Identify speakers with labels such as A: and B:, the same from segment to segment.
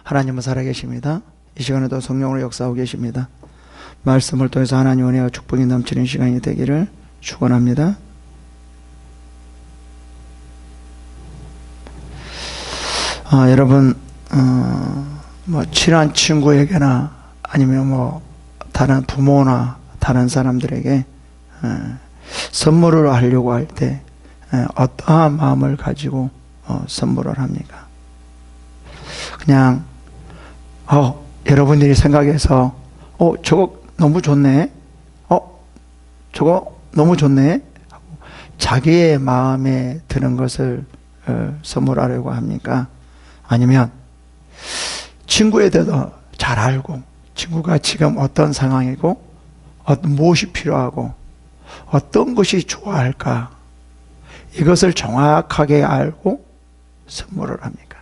A: 하나님은 살아계십니다. 이 시간에도 성령으로 역사하고 계십니다. 말씀을 통해서 하나님 은혜와 축복이 넘치는 시간이 되기를 축원합니다. 여러분 친한 친구에게나 아니면 다른 부모나 다른 사람들에게 선물을 하려고 할 때 어떠한 마음을 가지고 선물을 합니까? 그냥 여러분들이 생각해서 저거 너무 좋네, 저거 너무 좋네 하고 자기의 마음에 드는 것을 선물하려고 합니까? 아니면 친구에 대해서 잘 알고 친구가 지금 어떤 상황이고 무엇이 필요하고 어떤 것이 좋아할까, 이것을 정확하게 알고 선물을 합니까?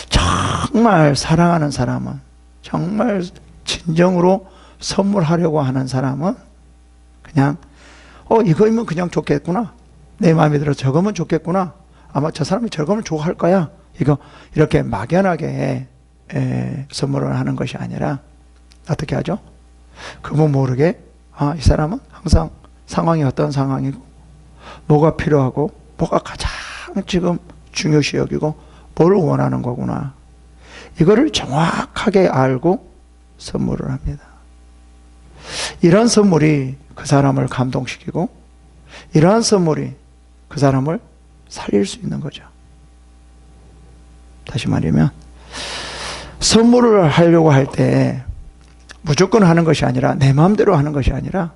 A: 정말 사랑하는 사람은, 정말 진정으로 선물하려고 하는 사람은 그냥 이거면 그냥 좋겠구나, 내 마음에 들어 저거면 좋겠구나, 아마 저 사람이 저거면 좋아할 거야, 이렇게 막연하게 선물을 하는 것이 아니라 어떻게 하죠? 그분 모르게 이 사람은 항상 상황이 어떤 상황이고 뭐가 필요하고 뭐가 가장 지금 중요시 여기고 뭘 원하는 거구나, 이거를 정확하게 알고 선물을 합니다. 이런 선물이 그 사람을 감동시키고 이러한 선물이 그 사람을 살릴 수 있는 거죠. 다시 말하면 선물을 하려고 할 때 무조건 하는 것이 아니라, 내 마음대로 하는 것이 아니라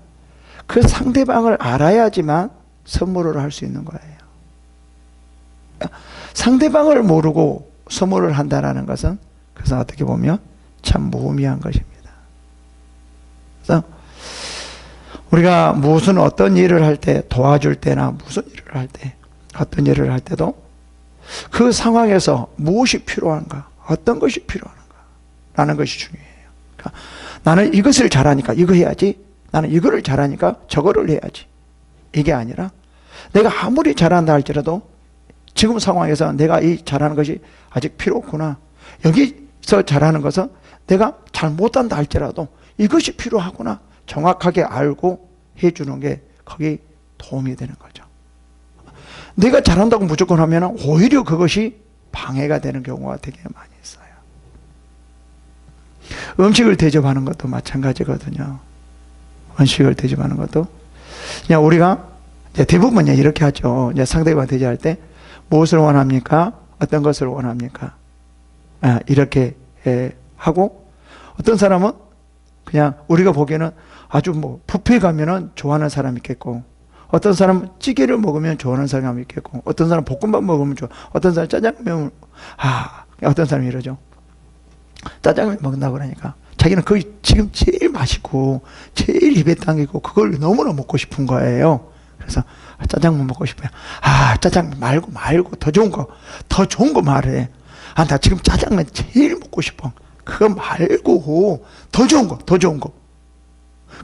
A: 그 상대방을 알아야지만 선물을 할 수 있는 거예요. 상대방을 모르고 선물을 한다는 것은, 그래서 어떻게 보면 참 무의미한 것입니다. 그래서 우리가 무슨 어떤 일을 할 때, 도와줄 때나 무슨 일을 할 때, 어떤 일을 할 때도 그 상황에서 무엇이 필요한가, 어떤 것이 필요한가 라는 것이 중요해요. 그러니까 나는 이것을 잘하니까 이거 해야지, 나는 이거를 잘하니까 저거를 해야지, 이게 아니라 내가 아무리 잘한다 할지라도 지금 상황에서 내가 이 잘하는 것이 아직 필요 없구나, 여기서 잘하는 것은 내가 잘 못한다 할지라도 이것이 필요하구나, 정확하게 알고 해주는 게 거기 도움이 되는 거죠. 내가 잘한다고 무조건 하면 오히려 그것이 방해가 되는 경우가 되게 많이 있어요. 음식을 대접하는 것도 마찬가지거든요. 음식을 대접하는 것도 그냥 우리가 대부분 이렇게 하죠. 이제 상대방 대접할 때 무엇을 원합니까? 어떤 것을 원합니까? 이렇게 하고, 어떤 사람은 그냥 우리가 보기에는 아주 뷔페 가면은 좋아하는 사람이 있겠고, 어떤 사람은 찌개를 먹으면 좋아하는 사람이 있겠고, 어떤 사람은 볶음밥 먹으면 좋아, 어떤 사람은 짜장면, 어떤 사람이 이러죠. 짜장면 먹는다고 그러니까 자기는 그게 지금 제일 맛있고 제일 입에 당기고 그걸 너무나 먹고 싶은 거예요. 그래서 짜장면 먹고 싶어요. 짜장면 말고 더 좋은 거 말해. 나 지금 짜장면 제일 먹고 싶어. 그거 말고 더 좋은 거.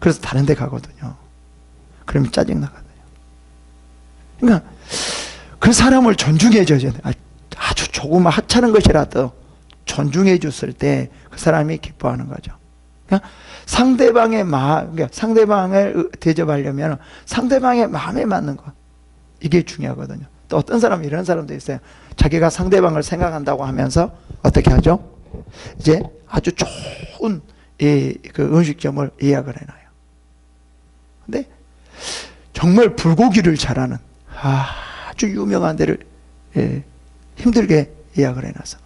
A: 그래서 다른 데 가거든요. 그러면 짜증 나거든요. 그러니까 그 사람을 존중해 줘야 돼. 아주 조그만 하찮은 것이라도 존중해 줬을 때 그 사람이 기뻐하는 거죠. 그러니까 상대방의 그러니까 상대방을 대접하려면 상대방의 마음에 맞는 것, 이게 중요하거든요. 또 어떤 사람은 이런 사람도 있어요. 자기가 상대방을 생각한다고 하면서 어떻게 하죠? 이제 아주 좋은 그 음식점을 예약을 해놔요. 근데 정말 불고기를 잘하는 아주 유명한 데를 힘들게 예약을 해놔서,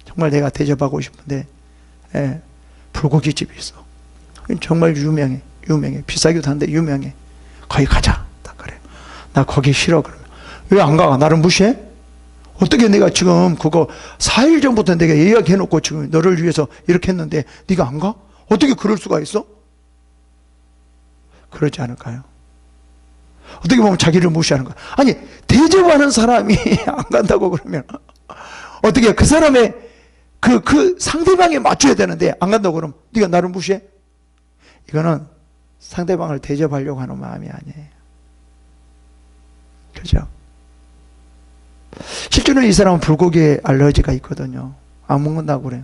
A: 정말 내가 대접하고 싶은데 불고기 집이 있어. 정말 유명해. 비싸기도 한데 유명해. 거기 가자. 딱 그래. 나 거기 싫어. 그러면 왜 안 가? 나를 무시해? 어떻게 내가 지금 그거 4일 전부터 내가 예약해놓고 지금 너를 위해서 이렇게 했는데 네가 안 가? 어떻게 그럴 수가 있어? 그러지 않을까요? 어떻게 보면 자기를 무시하는 거야. 아니, 대접하는 사람이 안 간다고 그러면 어떻게 그 사람의 그 상대방에 맞춰야 되는데 안 간다고 그러면 네가 나를 무시해? 이거는 상대방을 대접하려고 하는 마음이 아니에요. 그죠? 실제로 이 사람은 불고기에 알러지가 있거든요. 안 먹는다고 그래요.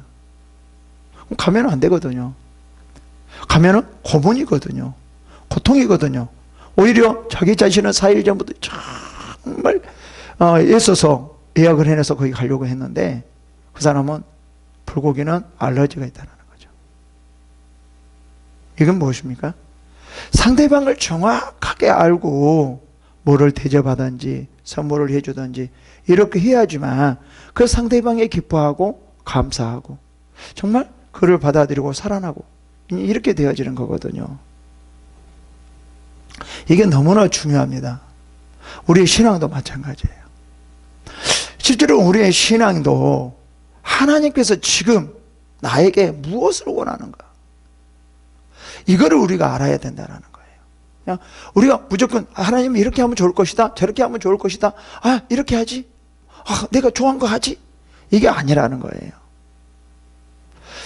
A: 그럼 가면 안 되거든요. 가면은 고문이거든요. 고통이거든요. 오히려 자기 자신은 4일 전부터 정말 애써서 예약을 해내서 거기 가려고 했는데 그 사람은 불고기는 알러지가 있다는 거죠. 이건 무엇입니까? 상대방을 정확하게 알고 뭐를 대접하든지 선물을 해주든지 이렇게 해야지만 그 상대방이 기뻐하고 감사하고 정말 그를 받아들이고 살아나고 이렇게 되어지는 거거든요. 이게 너무나 중요합니다. 우리의 신앙도 마찬가지예요. 실제로 우리의 신앙도 하나님께서 지금 나에게 무엇을 원하는가? 이거를 우리가 알아야 된다는 거예요. 그냥 우리가 무조건 하나님은 이렇게 하면 좋을 것이다. 저렇게 하면 좋을 것이다. 아, 이렇게 하지. 아, 내가 좋아한 거 하지. 이게 아니라는 거예요.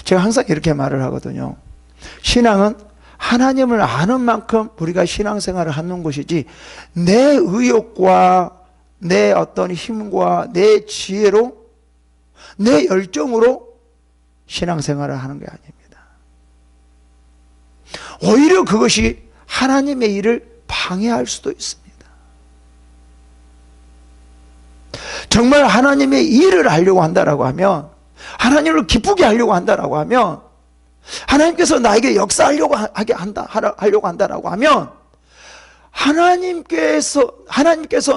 A: 제가 항상 이렇게 말을 하거든요. 신앙은 하나님을 아는 만큼 우리가 신앙생활을 하는 것이지 내 의욕과 내 어떤 힘과 내 지혜로 내 열정으로 신앙생활을 하는 게 아닙니다. 오히려 그것이 하나님의 일을 방해할 수도 있습니다. 정말 하나님의 일을 하려고 한다라고 하면 하나님을 기쁘게 하려고 한다라고 하면 하나님께서 나에게 역사하려고 하려고 한다라고 하면 하나님께서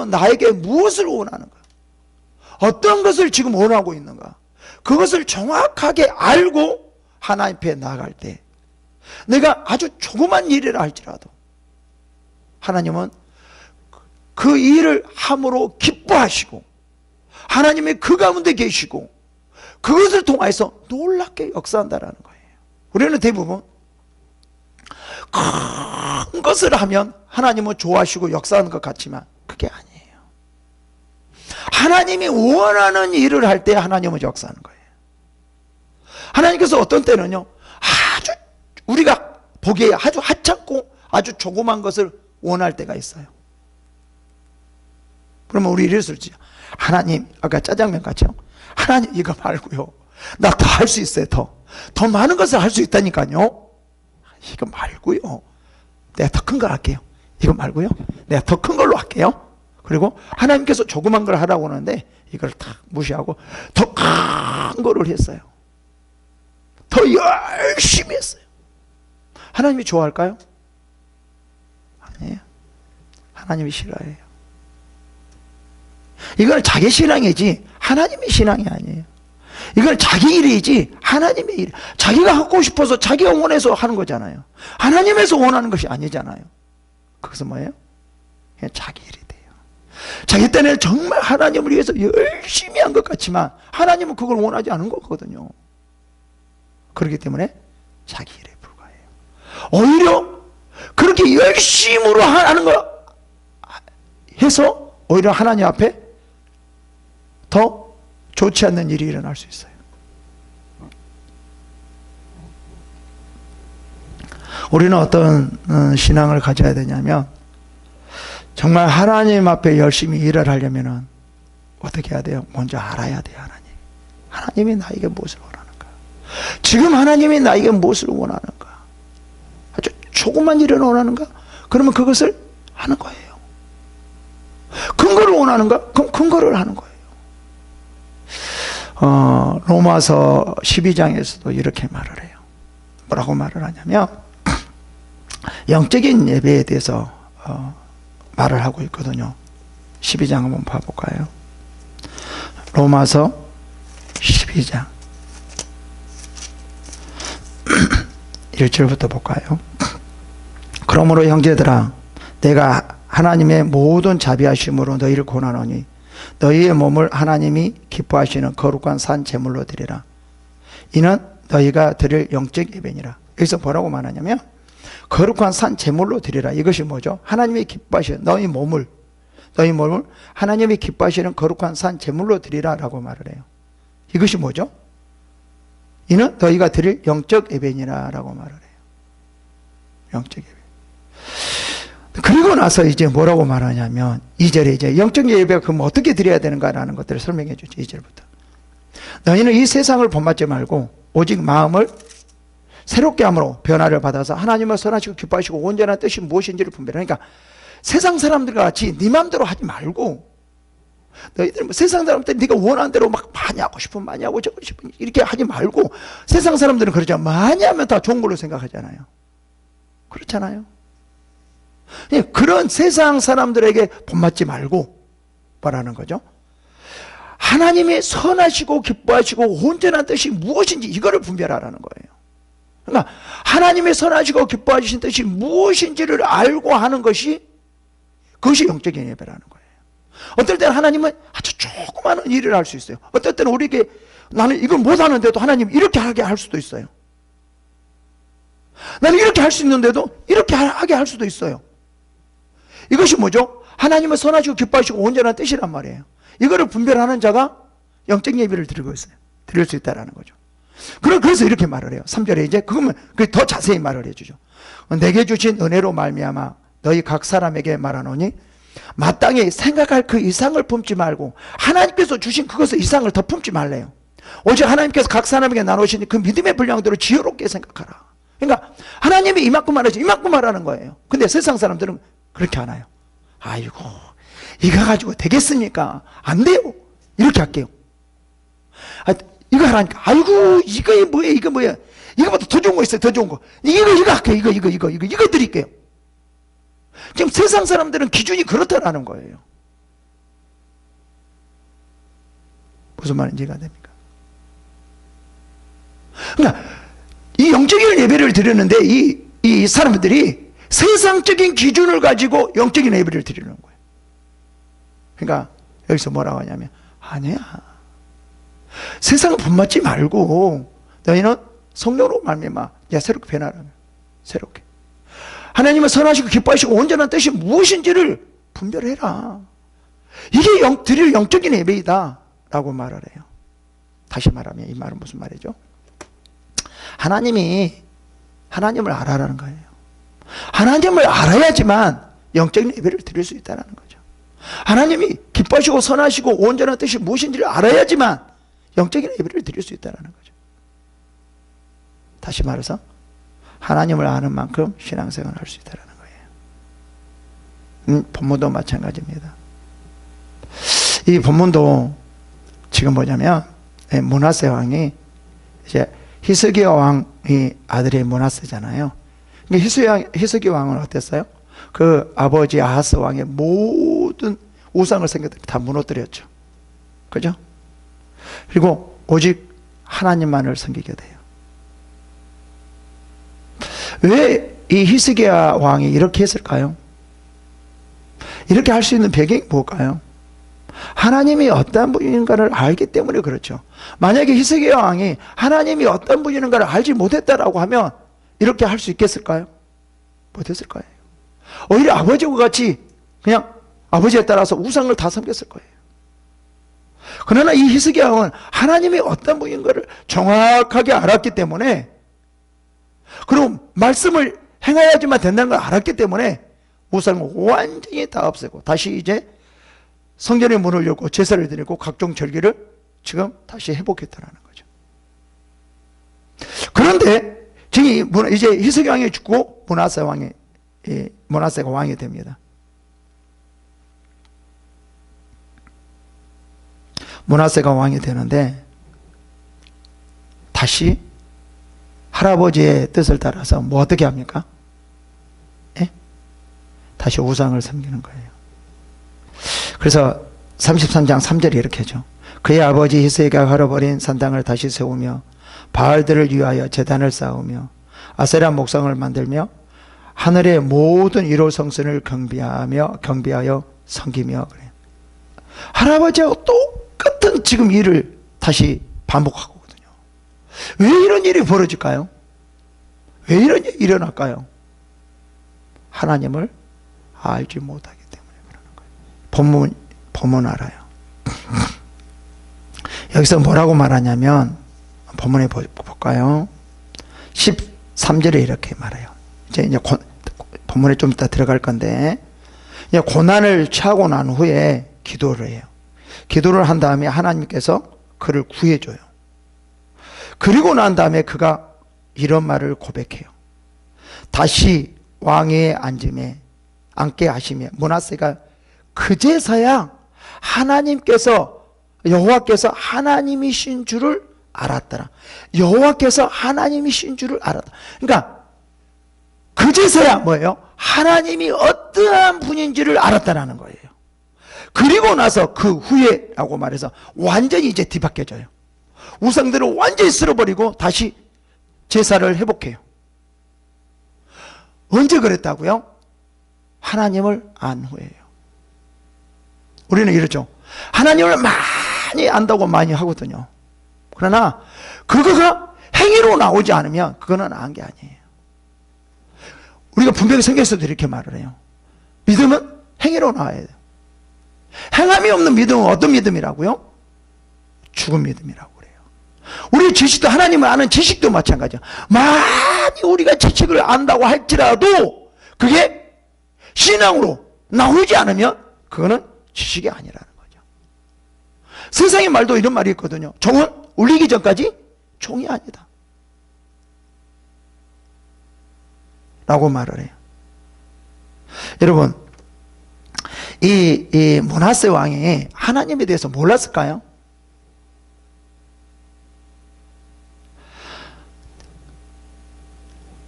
A: 나에게 무엇을 원하는가? 어떤 것을 지금 원하고 있는가? 그것을 정확하게 알고 하나님 앞에 나아갈 때 내가 아주 조그만 일이라 할지라도 하나님은 그 일을 함으로 기뻐하시고 하나님의 그 가운데 계시고 그것을 통해서 놀랍게 역사한다라는 거예요. 우리는 대부분 큰 것을 하면 하나님은 좋아하시고 역사하는 것 같지만 그게 아니에요. 하나님이 원하는 일을 할 때 하나님은 역사하는 거예요. 하나님께서 어떤 때는요 아주 우리가 보기에 아주 하찮고 아주 조그만 것을 원할 때가 있어요. 그러면 우리 이럴 수 있지. 하나님, 아까 짜장면 같이요. 하나님 이거 말고요. 나 더 할 수 있어요. 더 많은 것을 할 수 있다니까요. 이거 말고요. 내가 더 큰 걸 할게요. 이거 말고요. 내가 더 큰 걸로 할게요. 그리고 하나님께서 조그만 걸 하라고 하는데 이걸 다 무시하고 더 큰 거를 했어요. 더 열심히 했어요. 하나님이 좋아할까요? 아니에요. 하나님이 싫어해요. 이건 자기 신앙이지 하나님의 신앙이 아니에요. 이건 자기 일이지 하나님의 일. 자기가 하고 싶어서 자기가 원해서 하는 거잖아요. 하나님에서 원하는 것이 아니잖아요. 그것은 뭐예요? 그냥 자기 일이 돼요. 자기 때는 정말 하나님을 위해서 열심히 한 것 같지만 하나님은 그걸 원하지 않은 거거든요. 그렇기 때문에 자기 일에 불과해요. 오히려 그렇게 열심으로 하는 거 해서 오히려 하나님 앞에 더 좋지 않는 일이 일어날 수 있어요. 우리는 어떤 신앙을 가져야 되냐면 정말 하나님 앞에 열심히 일을 하려면 어떻게 해야 돼요? 먼저 알아야 돼요. 하나님이 나에게 무엇을 원하는가? 지금 하나님이 나에게 무엇을 원하는가? 아주 조그만 일을 원하는가? 그러면 그것을 하는 거예요. 큰 거를 원하는가? 그럼 큰 거를 하는 거예요. 로마서 12장에서도 이렇게 말을 해요. 뭐라고 말을 하냐면 영적인 예배에 대해서 말을 하고 있거든요. 12장 한번 봐볼까요? 로마서 12장 1절부터 볼까요? 그러므로 형제들아 내가 하나님의 모든 자비하심으로 너희를 권하노니 너희의 몸을 하나님이 기뻐하시는 거룩한 산 제물로 드리라. 이는 너희가 드릴 영적 예배니라. 여기서 뭐라고 말하냐면 거룩한 산 제물로 드리라. 이것이 뭐죠? 하나님이 기뻐하시는 너희 몸을 하나님이 기뻐하시는 거룩한 산 제물로 드리라 라고 말을 해요. 이것이 뭐죠? 이는 너희가 드릴 영적 예배니라 라고 말을 해요. 영적 예배. 그리고 나서 이제 뭐라고 말하냐면 2절에 이제 영적 예배가 그럼 어떻게 드려야 되는가라는 것들을 설명해 주죠. 2절부터. 너희는 이 세상을 본받지 말고 오직 마음을 새롭게 함으로 변화를 받아서 하나님을 선하시고 기뻐하시고 온전한 뜻이 무엇인지를 분별해. 그러니까 세상 사람들과 같이 네 마음대로 하지 말고 너희들 뭐 세상 사람들 네가 원하는 대로 막 많이 하고 싶으면 많이 하고 저거 싶으면 이렇게 하지 말고 세상 사람들은 그러죠. 많이 하면 다 좋은 걸로 생각하잖아요. 그렇잖아요. 그런 세상 사람들에게 본받지 말고 뭐라는 거죠? 하나님이 선하시고 기뻐하시고 온전한 뜻이 무엇인지 이거를 분별하라는 거예요. 그러니까 하나님의 선하시고 기뻐하신 뜻이 무엇인지를 알고 하는 것이 그것이 영적인 예배라는 거예요. 어떨 때는 하나님은 아주 조그마한 일을 할 수 있어요. 어떨 때는 우리에게 나는 이걸 못하는데도 하나님 이렇게 하게 할 수도 있어요. 나는 이렇게 할 수 있는데도 이렇게 하게 할 수도 있어요. 이것이 뭐죠? 하나님은 선하시고 기뻐하시고 온전한 뜻이란 말이에요. 이거를 분별하는 자가 영적 예배를 드리고 있어요. 드릴 수 있다는 거죠. 그래서 이렇게 말을 해요. 3절에 이제 그러면 더 자세히 말을 해주죠. 내게 주신 은혜로 말미암아 너희 각 사람에게 말하노니 마땅히 생각할 그 이상을 품지 말고 하나님께서 주신 그것의 이상을 더 품지 말래요. 오직 하나님께서 각 사람에게 나누신 그 믿음의 분량대로 지혜롭게 생각하라. 그러니까 하나님이 이만큼 말하지 이만큼 말하는 거예요. 근데 세상 사람들은 그렇게 하나요? 아이고 이거 가지고 되겠습니까? 안 돼요. 이렇게 할게요. 이거 하라니까 아이고 이거 뭐야 이거 뭐야 이거보다 더 좋은 거 있어요. 더 좋은 거 이거 할게요. 이거 드릴게요. 지금 세상 사람들은 기준이 그렇다라는 거예요. 무슨 말인지 이해가 됩니까? 그러니까 이 영적인 예배를 드리는데 이 사람들이 세상적인 기준을 가지고 영적인 예배를 드리는 거예요. 그러니까 여기서 뭐라고 하냐면 아니야. 세상을 본받지 말고 너희는 성령으로 말미암아 새롭게 변화라는 새롭게. 하나님은 선하시고 기뻐하시고 온전한 뜻이 무엇인지를 분별해라. 이게 드릴 영적인 예배이다 라고 말을 해요. 다시 말하면 이 말은 무슨 말이죠? 하나님을 알아라는 거예요. 하나님을 알아야지만 영적인 예배를 드릴 수 있다는 거죠. 하나님이 기뻐하시고 선하시고 온전한 뜻이 무엇인지를 알아야지만 영적인 예배를 드릴 수 있다는 거죠. 다시 말해서 하나님을 아는 만큼 신앙생활을 할 수 있다는 거예요. 본문도 마찬가지입니다. 이 본문도 지금 뭐냐면 므낫세 왕이 이제 히스기야 왕이 아들이 므낫세잖아요. 히스기야 왕은 어땠어요? 그 아버지 아하스 왕의 모든 우상을 다 무너뜨렸죠. 그죠? 그리고 오직 하나님만을 섬기게 돼요. 왜 이 히스기야 왕이 이렇게 했을까요? 이렇게 할 수 있는 배경이 뭘까요? 하나님이 어떤 분인가를 알기 때문에 그렇죠. 만약에 히스기야 왕이 하나님이 어떤 분인가를 알지 못했다라고 하면 이렇게 할 수 있겠을까요? 못했을 거예요. 오히려 아버지와 같이 그냥 아버지에 따라서 우상을 다 섬겼을 거예요. 그러나 이 히스기야 왕은 하나님이 어떤 분인가를 정확하게 알았기 때문에 그럼 말씀을 행해야지만 된다는 걸 알았기 때문에 우상을 완전히 다 없애고 다시 이제 성전의 문을 열고 제사를 드리고 각종 절기를 지금 다시 회복했다는 거죠. 그런데 지금 이제 히스기야 왕이 죽고 므낫세가 왕이 됩니다. 므낫세가 왕이 되는데 다시 할아버지의 뜻을 따라서 뭐 어떻게 합니까? 예? 다시 우상을 섬기는 거예요. 그래서 33장 3절이 이렇게 하죠. 그의 아버지 히스기야가 헐어버린 산당을 다시 세우며 바알들을 위하여 제단을 쌓으며 아세라 목상을 만들며 하늘의 모든 일호 성신을 경배하여 섬기며 그래요. 할아버지하고 똑같은 지금 일을 다시 반복하고 있거든요. 왜 이런 일이 벌어질까요? 왜 이런 일이 일어날까요? 하나님을 알지 못하기 때문에 그러는 거예요. 본문 알아요. 여기서 뭐라고 말하냐면 본문에 볼까요? 13절에 이렇게 말해요. 이제 본문에 좀 이따 들어갈 건데, 고난을 취하고 난 후에 기도를 해요. 기도를 한 다음에 하나님께서 그를 구해줘요. 그리고 난 다음에 그가 이런 말을 고백해요. 다시 왕위에 앉게 하시며, 므낫세가 그제서야 하나님께서, 여호와께서 하나님이신 줄을 알았더라. 여호와께서 하나님이신 줄을 알았다. 그러니까 그제서야 뭐예요? 하나님이 어떠한 분인지를 알았다라는 거예요. 그리고 나서 그 후에라고 말해서 완전히 이제 뒤바뀌어져요. 우상들을 완전히 쓸어버리고 다시 제사를 회복해요. 언제 그랬다고요? 하나님을 안 후에요. 우리는 이러죠. 하나님을 많이 안다고 많이 하거든요. 그러나 그거가 행위로 나오지 않으면 그거는 안 게 아니에요. 우리가 분명히 성경에서도 이렇게 말을 해요. 믿음은 행위로 나와야 돼요. 행함이 없는 믿음은 어떤 믿음이라고요? 죽은 믿음이라고 그래요. 우리 지식도, 하나님을 아는 지식도 마찬가지야. 많이 우리가 지식을 안다고 할지라도 그게 신앙으로 나오지 않으면 그거는 지식이 아니라는 거죠. 세상의 말도 이런 말이 있거든요. 종은 울리기 전까지 종이 아니다 라고 말을 해요. 여러분, 이 므낫세 왕이 하나님에 대해서 몰랐을까요?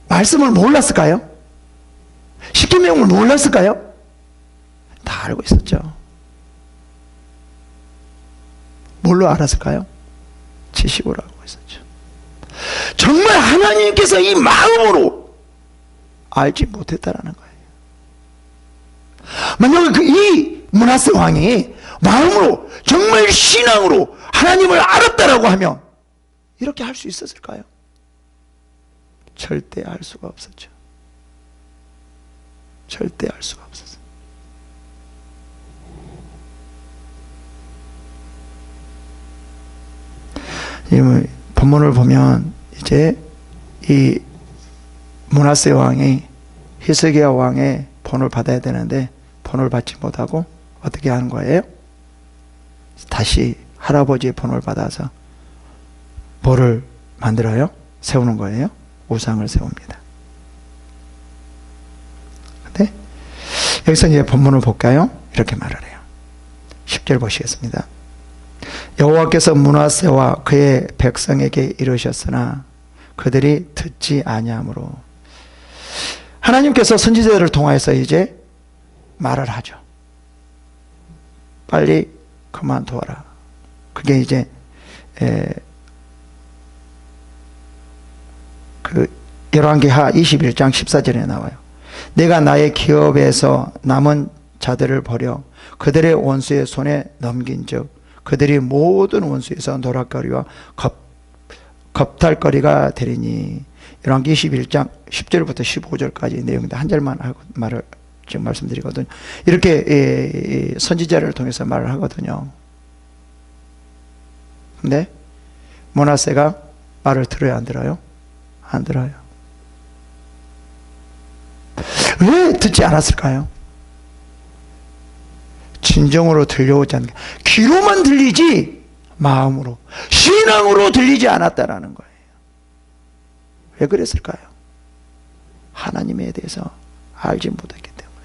A: 말씀을 몰랐을까요? 십계명을 몰랐을까요? 다 알고 있었죠. 뭘로 알았을까요? 지식으로 알고 있었죠. 정말 하나님께서 이 마음으로 알지 못했다라는 거예요. 만약에 이 므낫세 왕이 마음으로 정말 신앙으로 하나님을 알았다라고 하면 이렇게 할 수 있었을까요? 절대 알 수가 없었죠. 절대 알 수가 없었어요. 이 본문을 보면 이제 이 므낫세 왕이 히스기야 왕의 본을 받아야 되는데 본을 받지 못하고 어떻게 하는 거예요? 다시 할아버지의 본을 받아서 뭐를 만들어요? 세우는 거예요? 우상을 세웁니다. 근데 여기서 이제 본문을 볼까요? 이렇게 말을 해요. 10절 보시겠습니다. 여호와께서 므낫세와 그의 백성에게 이르셨으나 그들이 듣지 아니하므로. 하나님께서 선지자들을 통하여서 이제 말을 하죠. 빨리 그만두어라. 그게 이제 그 열왕기하 21장 14절에 나와요. 내가 나의 기업에서 남은 자들을 버려 그들의 원수의 손에 넘긴즉 그들이 모든 원수에서 노략거리와 겁탈거리가 되리니. 열왕기 21장 10절부터 15절까지 내용인데 한 절만 하고 말을 지금 말씀드리거든요. 이렇게 선지자를 통해서 말을 하거든요. 근데 므낫세가 말을 들어요, 안 들어요? 안 들어요. 왜 듣지 않았을까요? 진정으로 들려오지 않는 게, 귀로만 들리지 마음으로, 신앙으로 들리지 않았다라는 거예요. 왜 그랬을까요? 하나님에 대해서 알지 못했기 때문에.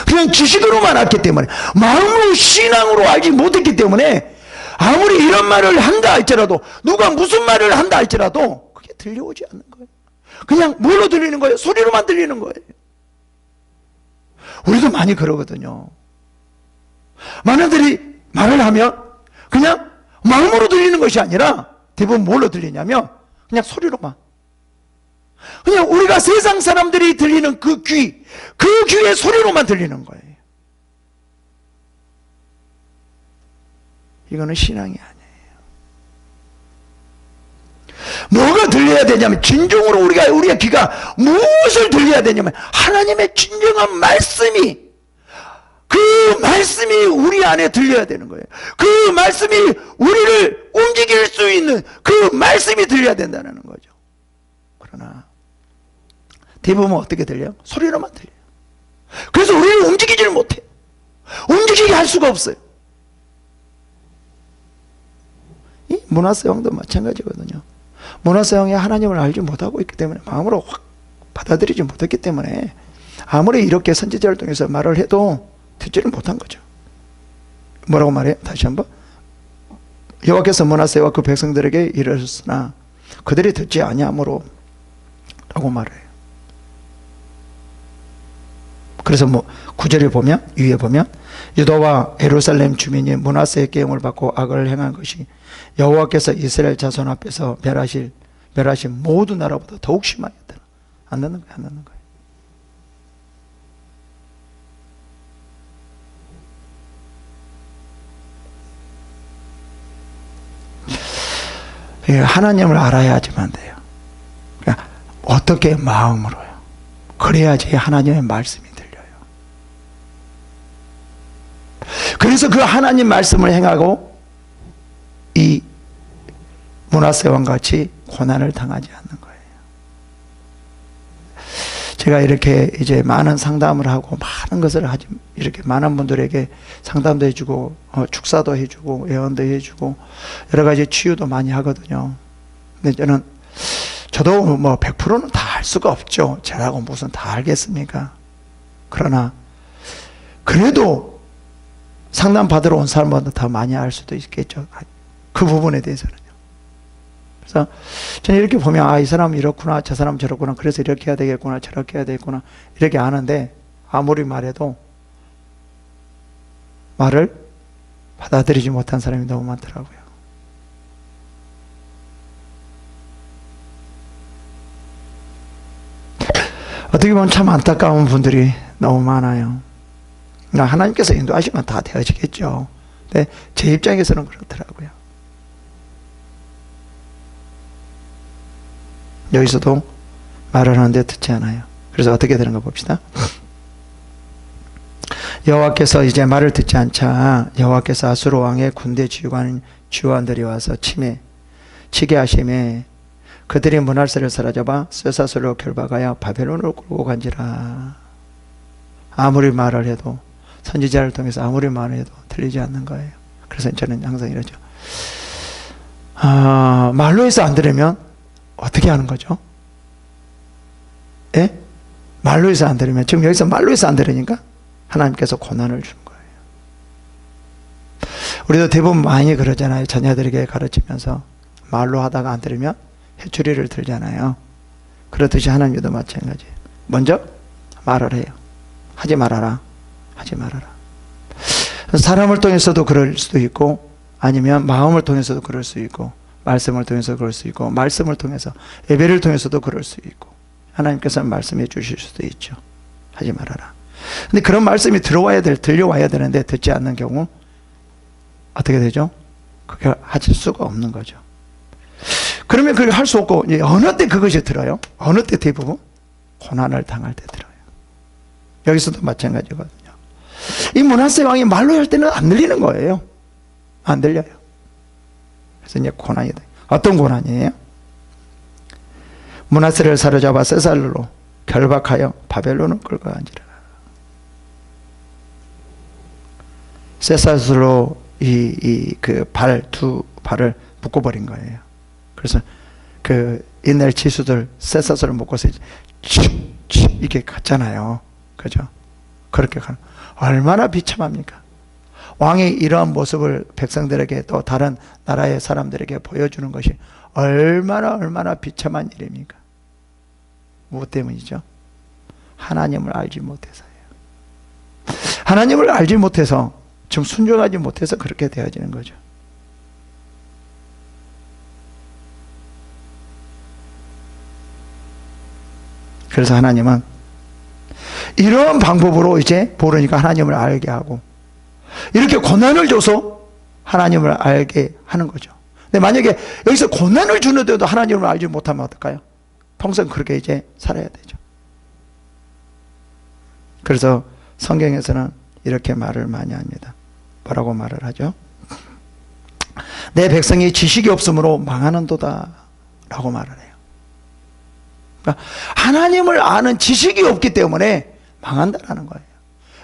A: 그냥 지식으로만 알기 때문에, 마음으로 신앙으로 알지 못했기 때문에 아무리 이런 말을 한다 할지라도, 누가 무슨 말을 한다 할지라도 그게 들려오지 않는 거예요. 그냥 뭘로 들리는 거예요? 소리로만 들리는 거예요. 우리도 많이 그러거든요. 많은들이 말을 하면 그냥 마음으로 들리는 것이 아니라 대부분 뭘로 들리냐면 그냥 소리로만. 그냥 우리가 세상 사람들이 들리는 그 귀의 소리로만 들리는 거예요. 이거는 신앙이 아니에요. 뭐가 들려야 되냐면, 진정으로 우리의 귀가 무엇을 들려야 되냐면 하나님의 진정한 말씀이, 그 말씀이 우리 안에 들려야 되는 거예요. 그 말씀이 우리를 움직일 수 있는 그 말씀이 들려야 된다는 거죠. 그러나 대부분 어떻게 들려요? 소리로만 들려요. 그래서 우리는 움직이지를 못해요. 움직이게 할 수가 없어요. 이 문화세왕도 마찬가지거든요. 문화세왕이 하나님을 알지 못하고 있기 때문에, 마음으로 확 받아들이지 못했기 때문에 아무리 이렇게 선지자를 통해서 말을 해도 듣지를 못한 거죠. 뭐라고 말해요? 다시 한번. 여호와께서 므낫세와 그 백성들에게 이르셨으나 그들이 듣지 아니하므로 라고 말해요. 그래서 뭐 9절에 보면, 위에 보면, 유다와 예루살렘 주민이 므낫세의 계명을 받고 악을 행한 것이 여호와께서 이스라엘 자손 앞에서 멸하신 모든 나라보다 더욱 심하였다. 안 넣는 거예요, 안 넣는 거예요. 하나님을 알아야지만 돼요. 그러니까 어떻게? 마음으로요. 그래야지 하나님의 말씀이 들려요. 그래서 그 하나님 말씀을 행하고 이 므낫세 왕같이 고난을 당하지 않는 거예요. 제가 이렇게 이제 많은 상담을 하고 많은 것을 하지, 이렇게 많은 분들에게 상담도 해주고 축사도 해주고 예언도 해주고 여러 가지 치유도 많이 하거든요. 근데 저도 뭐 100%는 다 알 수가 없죠. 저라고 무슨 다 알겠습니까? 그러나 그래도 상담 받으러 온 사람보다 더 많이 알 수도 있겠죠. 그 부분에 대해서는요. 그래서 저는 이렇게 보면, 아, 이 사람은 이렇구나, 저 사람은 저렇구나, 그래서 이렇게 해야 되겠구나, 저렇게 해야 되겠구나, 이렇게 아는데 아무리 말해도 말을 받아들이지 못한 사람이 너무 많더라고요. 어떻게 보면 참 안타까운 분들이 너무 많아요. 하나님께서 인도하시면 다 되어지겠죠. 근데 제 입장에서는 그렇더라고요. 여기서도 말을 하는데 듣지 않아요. 그래서 어떻게 되는가 봅시다. 여호와께서 이제 말을 듣지 않자 여호와께서 아수르 왕의 군대 지휘관들이 와서 치게 하심에 그들이 므낫세를 사로잡아 쇠사슬로 결박하여 바벨론으로 끌고 간지라. 아무리 말을 해도, 선지자를 통해서 아무리 말을 해도 들리지 않는 거예요. 그래서 저는 항상 이러죠. 말로 해서 안 들으면 어떻게 하는 거죠? 예? 말로 해서 안 들으면, 지금 여기서 말로 해서 안 들으니까 하나님께서 고난을 주는 거예요. 우리도 대부분 많이 그러잖아요. 자녀들에게 가르치면서 말로 하다가 안 들으면 해초리를 들잖아요. 그렇듯이 하나님도 마찬가지예요. 먼저 말을 해요. 하지 말아라. 하지 말아라. 사람을 통해서도 그럴 수도 있고, 아니면 마음을 통해서도 그럴 수 있고, 말씀을 통해서 그럴 수 있고, 말씀을 통해서, 예배를 통해서도 그럴 수 있고, 하나님께서 말씀해 주실 수도 있죠. 하지 말아라. 근데 그런 말씀이 들려와야 되는데 듣지 않는 경우 어떻게 되죠? 그게 하실 수가 없는 거죠. 그러면 그걸 할 수 없고, 어느 때 그것이 들어요? 어느 때 대부분? 고난을 당할 때 들어요. 여기서도 마찬가지거든요. 이 므낫세 왕이 말로 할 때는 안 들리는 거예요. 안 들려요. 그래서 이제 고난이 돼요. 어떤 고난이에요? 므낫세를 사로잡아 쇠사슬로 결박하여 바벨론을 끌고 간지라. 쇠사슬로 두 발을 묶어버린 거예요. 그래서 그 옛날 지수들 쇠사슬을 묶어서 이렇게 갔잖아요. 그죠? 그렇게 가는. 얼마나 비참합니까? 왕이 이러한 모습을 백성들에게 또 다른 나라의 사람들에게 보여주는 것이 얼마나 비참한 일입니까? 무엇 때문이죠? 하나님을 알지 못해서예요. 하나님을 알지 못해서, 좀 순종하지 못해서 그렇게 되어지는 거죠. 그래서 하나님은 이런 방법으로 이제 모르니까 하나님을 알게 하고, 이렇게 고난을 줘서 하나님을 알게 하는 거죠. 근데 만약에 여기서 고난을 주는데도 하나님을 알지 못하면 어떨까요? 평생 그렇게 이제 살아야 되죠. 그래서 성경에서는 이렇게 말을 많이 합니다. 뭐라고 말을 하죠? 내 백성이 지식이 없으므로 망하는도다 라고 말을 해요. 그러니까 하나님을 아는 지식이 없기 때문에 망한다라는 거예요.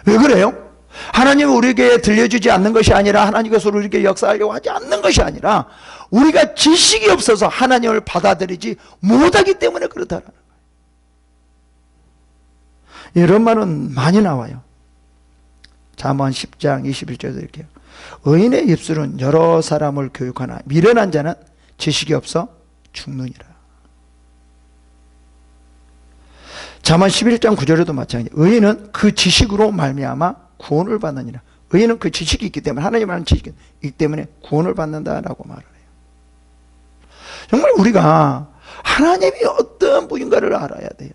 A: 왜 그래요? 하나님은 우리에게 들려주지 않는 것이 아니라 하나님께서 우리에게 역사하려고 하지 않는 것이 아니라 우리가 지식이 없어서 하나님을 받아들이지 못하기 때문에 그렇다는 거예요. 이런 말은 많이 나와요. 잠언 10장 21절에도 이렇게 해요. 의인의 입술은 여러 사람을 교육하나 미련한 자는 지식이 없어 죽느니라. 잠언 11장 9절에도 마찬가지. 의인은 그 지식으로 말미암아 구원을 받느니라. 의인은 그 지식이 있기 때문에 하나님 아는 지식이 있기 때문에 구원을 받는다라고 말을 해요. 정말 우리가 하나님이 어떤 분인가를 알아야 돼요.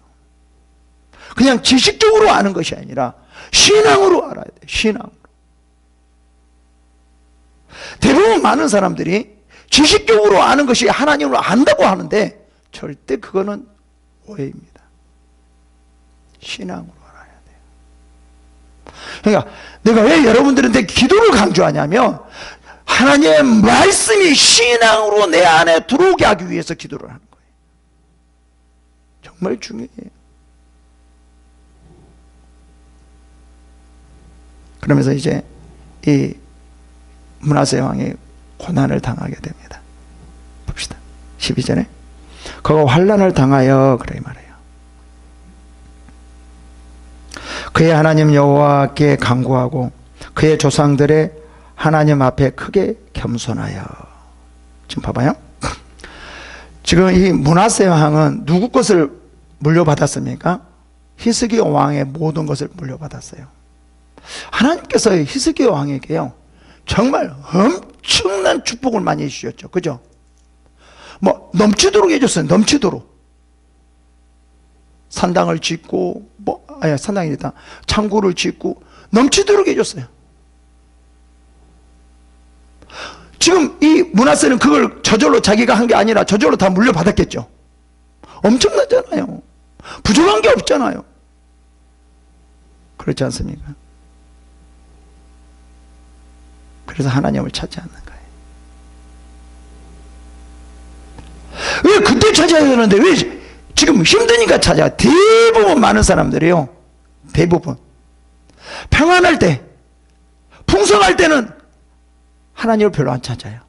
A: 그냥 지식적으로 아는 것이 아니라 신앙으로 알아야 돼요. 신앙으로. 대부분 많은 사람들이 지식적으로 아는 것이 하나님을 안다고 하는데 절대 그거는 오해입니다. 신앙으로 알아야 돼요. 그러니까 내가 왜 여러분들한테 기도를 강조하냐면 하나님의 말씀이 신앙으로 내 안에 들어오게 하기 위해서 기도를 하는 거예요. 정말 중요해요. 그러면서 이제 이 므낫세 왕이 고난을 당하게 됩니다. 봅시다. 12절에 그가 환난을 당하여 그래 말해요. 그의 하나님 여호와께 간구하고 그의 조상들의 하나님 앞에 크게 겸손하여. 지금 봐봐요. 지금 이 므낫세 왕은 누구 것을 물려받았습니까? 히스기야 왕의 모든 것을 물려받았어요. 하나님께서 히스기야 왕에게요 정말 엄청난 축복을 많이 해주셨죠. 그죠? 뭐 넘치도록 해줬어요. 넘치도록. 산당을 짓고 산당이 아니다. 창고를 짓고 넘치도록 해줬어요. 지금 이 므낫세는 그걸 저절로 자기가 한 게 아니라 저절로 다 물려받았겠죠. 엄청나잖아요. 부족한 게 없잖아요. 그렇지 않습니까? 그래서 하나님을 찾지 않는 거예요. 왜 그때 찾아야 되는데 왜 지금 힘드니까 찾아? 대부분 많은 사람들이요. 대부분 평안할 때, 풍성할 때는 하나님을 별로 안 찾아요.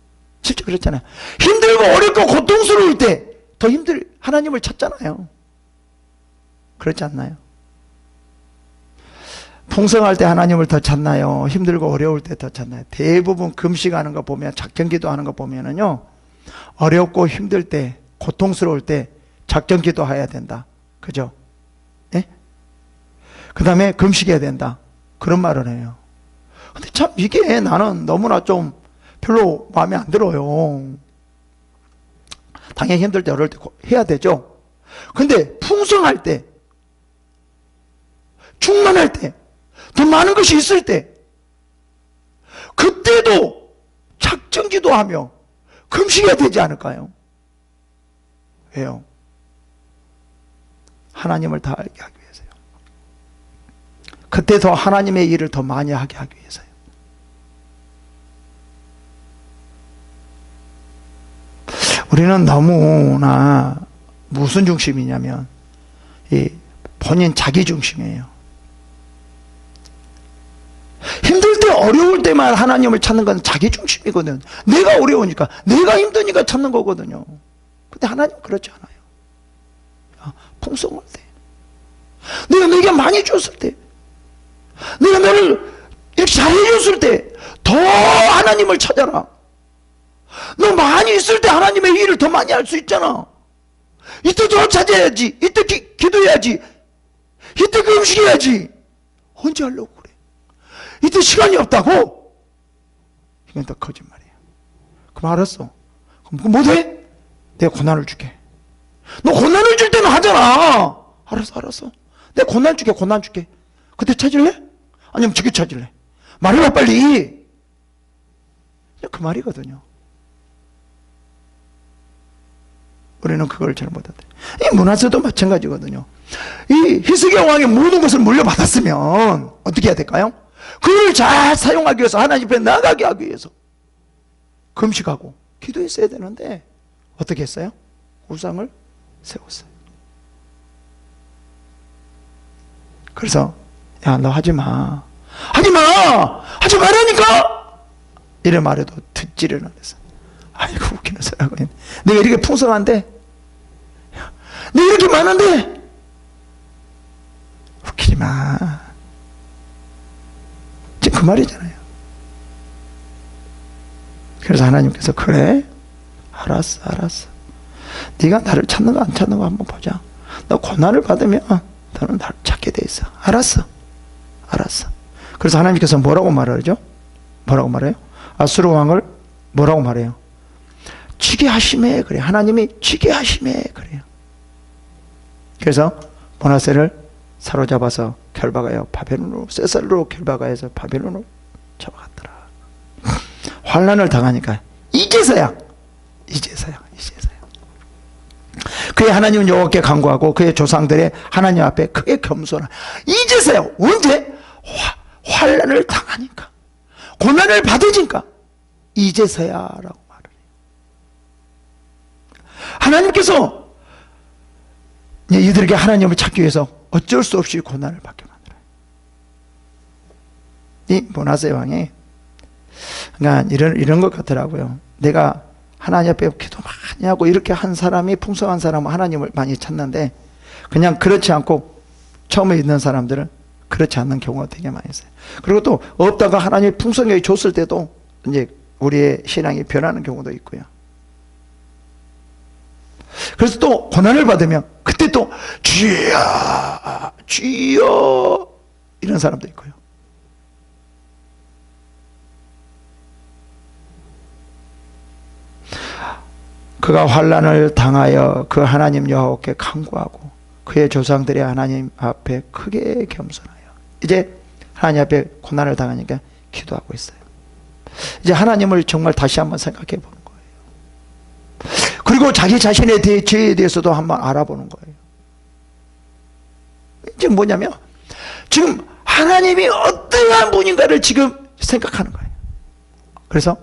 A: 실제 그렇잖아요. 힘들고 어렵고 고통스러울 때 더 하나님을 찾잖아요. 그렇지 않나요? 풍성할 때 하나님을 더 찾나요? 힘들고 어려울 때 더 찾나요? 대부분 금식하는 거 보면, 작정기도 하는 거 보면은요, 어렵고 힘들 때, 고통스러울 때 작정기도 해야 된다. 그죠? 예? 그 다음에 금식해야 된다. 그런 말을 해요. 근데 참 이게 나는 너무나 좀 별로 마음에 안 들어요. 당연히 힘들 때 어려울 때 해야 되죠. 근데 풍성할 때, 충만할 때, 더 많은 것이 있을 때, 그때도 작정기도 하며 금식해야 되지 않을까요? 왜요? 하나님을 다 알게 하기 위해서요. 그때 더 하나님의 일을 더 많이 하게 하기 위해서요. 우리는 너무나 무슨 중심이냐면 이 본인 자기 중심이에요. 힘들 때 어려울 때만 하나님을 찾는 건 자기 중심이거든. 내가 어려우니까, 내가 힘드니까 찾는 거거든요. 근데 하나님은 그렇지 않아요. 풍성할 때, 내가 내게 많이 줬을 때, 내가 너를 이렇게 잘해줬을 때 더 하나님을 찾아라. 너 많이 있을 때 하나님의 일을 더 많이 할 수 있잖아. 이때 더 찾아야지. 이때 기도해야지. 이때 금식해야지. 언제 하려고 그래? 이때 시간이 없다고? 이건 다 거짓말이에요. 그럼 알았어. 그럼 못해? 내가 고난을 줄게. 너 고난을 줄 때는 하잖아. 알았어. 내가 고난 줄게. 그때 찾을래? 아니면 지금 찾을래? 말해봐 빨리. 그 말이거든요. 우리는 그걸 잘 못하더래. 이 므낫세도 마찬가지거든요. 이 히스기야 왕의 모든 것을 물려받았으면 어떻게 해야 될까요? 그걸 잘 사용하기 위해서, 하나님 앞에 나가게 하기 위해서 금식하고 기도했어야 되는데 어떻게 했어요? 우상을 세웠어요. 그래서 야, 너 하지 마. 하지 마! 하지 말라니까! 이래 말해도 듣지를 않았어. 아이고, 웃기는 소리하고 있네. 내가 이렇게 풍성한데? 내가 이렇게 많은데? 웃기지 마. 지금 그 말이잖아요. 그래서 하나님께서 그래? 알았어. 네가 나를 찾는 거 안 찾는 거 한번 보자. 너 고난을 받으면 너는 나를 찾게 돼 있어. 알았어. 그래서 하나님께서 뭐라고 말하죠? 뭐라고 말해요? 아수르 왕을 뭐라고 말해요? 치게 하심에 그래요. 하나님이 치게 하심에 그래요. 그래서 므낫세를 사로잡아서 결박하여 바벨론으로, 세살로 결박하여서 바벨론으로 잡아갔더라. 환난을 당하니까 이제서야 그의 하나님 여호와께 간구하고 그의 조상들의 하나님 앞에 크게 겸손한, 이제서야. 언제? 환난을 당하니까, 고난을 받으니까 이제서야 라고 말을 해요. 하나님께서 이들에게 하나님을 찾기 위해서 어쩔 수 없이 고난을 받게 만들어요. 이 므낫세 왕이 그러니까 이런 것 같더라고요. 내가 하나님 앞에 기도 많이 하고 이렇게 한 사람이, 풍성한 사람은 하나님을 많이 찾는데, 그냥 그렇지 않고 처음에 있는 사람들은 그렇지 않는 경우가 되게 많이 있어요. 그리고 또 없다가 하나님이 풍성하게 줬을 때도 이제 우리의 신앙이 변하는 경우도 있고요. 그래서 또 고난을 받으면 그때 또 주여 이런 사람도 있고요. 그가 환난을 당하여 그 하나님 여호와께 간구하고 그의 조상들의 하나님 앞에 크게 겸손하여, 이제 하나님 앞에 고난을 당하니까 기도하고 있어요. 이제 하나님을 정말 다시 한번 생각해 보는 거예요. 그리고 자기 자신의 죄에 대해서도 한번 알아보는 거예요. 지금 뭐냐면, 지금 하나님이 어떠한 분인가를 지금 생각하는 거예요. 그래서